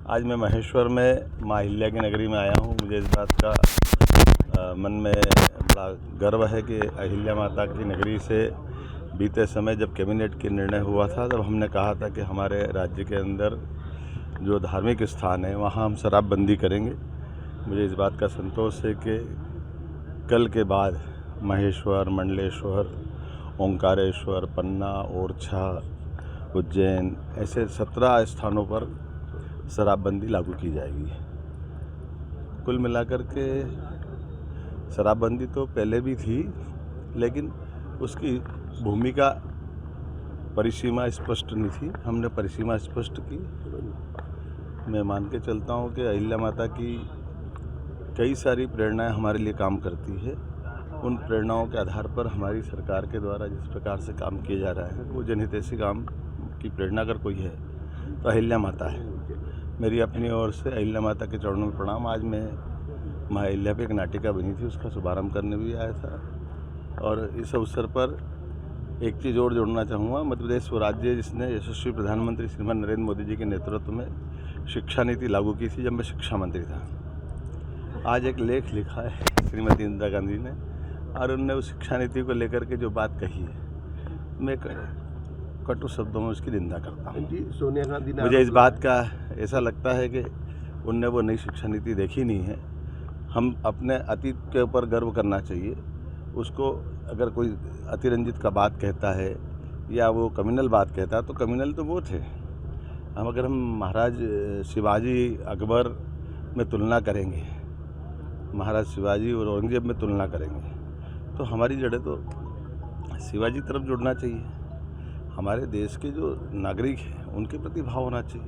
आज मैं महेश्वर में माँ अहिल्या की नगरी में आया हूँ। मुझे इस बात का मन में बड़ा गर्व है कि अहिल्या माता की नगरी से बीते समय जब कैबिनेट के निर्णय हुआ था, तब हमने कहा था कि हमारे राज्य के अंदर जो धार्मिक स्थान है वहाँ हम शराबबंदी करेंगे। मुझे इस बात का संतोष है कि कल के बाद महेश्वर, मंडलेश्वर, ओंकारेश्वर, पन्ना, ओरछा, उज्जैन ऐसे 17 स्थानों पर शराबबंदी लागू की जाएगी। कुल मिलाकर के शराबबंदी तो पहले भी थी, लेकिन उसकी भूमिका परिसीमा स्पष्ट नहीं थी। हमने परिसीमा स्पष्ट की। मैं मान के चलता हूँ कि अहिल्या माता की कई सारी प्रेरणाएं हमारे लिए काम करती है। उन प्रेरणाओं के आधार पर हमारी सरकार के द्वारा जिस प्रकार से काम किए जा रहे हैं, वो जनहितैषी काम की प्रेरणा अगर कोई है तो अहिल्या माता है। मेरी अपनी ओर से अहिल्या माता के चरणों में प्रणाम। आज मैं माँ अहिल्या पे एक नाटिका बनी थी, उसका शुभारंभ करने भी आया था। और इस अवसर पर एक चीज़ और जोड़ना चाहूँगा। मध्य प्रदेश वो राज्य जिसने यशस्वी प्रधानमंत्री श्रीमान नरेंद्र मोदी जी के नेतृत्व में शिक्षा नीति लागू की थी, जब मैं शिक्षा मंत्री था। आज एक लेख लिखा है श्रीमती इंदिरा गांधी ने, और उनने उस शिक्षा नीति को लेकर के जो बात कही है, मैं कटु शब्दों में उसकी निंदा करता हूँ। सोनिया गांधी ने मुझे इस बात का ऐसा लगता है कि उनने वो नई शिक्षा नीति देखी नहीं है। हम अपने अतीत के ऊपर गर्व करना चाहिए। उसको अगर कोई अतिरंजित का बात कहता है या वो कम्युनल बात कहता है, तो कम्युनल तो वो थे। अगर हम महाराज शिवाजी अकबर में तुलना करेंगे, महाराज शिवाजी और औरंगजेब में तुलना करेंगे, तो हमारी जड़ें तो शिवाजी तरफ जुड़ना चाहिए। हमारे देश के जो नागरिक हैं उनके प्रति भाव होना चाहिए।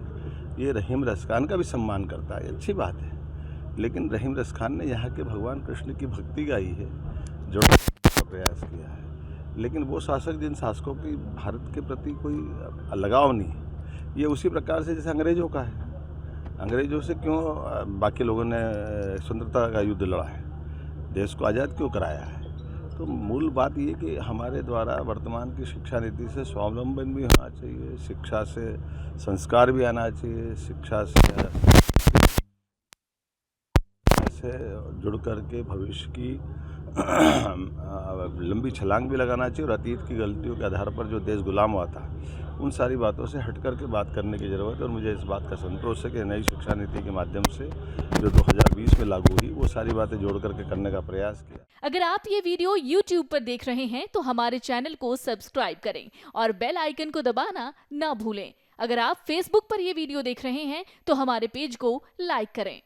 ये रहीम रस खान का भी सम्मान करता है, अच्छी बात है, लेकिन रहीम रस खान ने यहाँ के भगवान कृष्ण की भक्ति गाई है, जोड़ने का प्रयास किया है। लेकिन वो शासक जिन शासकों की भारत के प्रति कोई लगाव नहीं, ये उसी प्रकार से जैसे अंग्रेज़ों का है। अंग्रेज़ों से क्यों बाकी लोगों ने स्वतंत्रता का युद्ध लड़ा है, देश को आज़ाद क्यों कराया है? तो मूल बात ये कि हमारे द्वारा वर्तमान की शिक्षा नीति से स्वावलंबन भी होना चाहिए, शिक्षा से संस्कार भी आना चाहिए, शिक्षा से जुड़ करके भविष्य की लंबी छलांग भी लगाना चाहिए, और अतीत की गलतियों के आधार पर जो देश गुलाम हुआ था, उन सारी बातों से हट कर के बात करने की ज़रूरत है। और मुझे इस बात का संतोष है कि नई शिक्षा नीति के माध्यम से जो 2020 में लागू हुई, वो सारी बातें जोड़ करके करने का प्रयास किया। अगर आप ये वीडियो YouTube पर देख रहे हैं तो हमारे चैनल को सब्सक्राइब करें और बेल आइकन को दबाना ना भूलें। अगर आप Facebook पर ये वीडियो देख रहे हैं तो हमारे पेज को लाइक करें।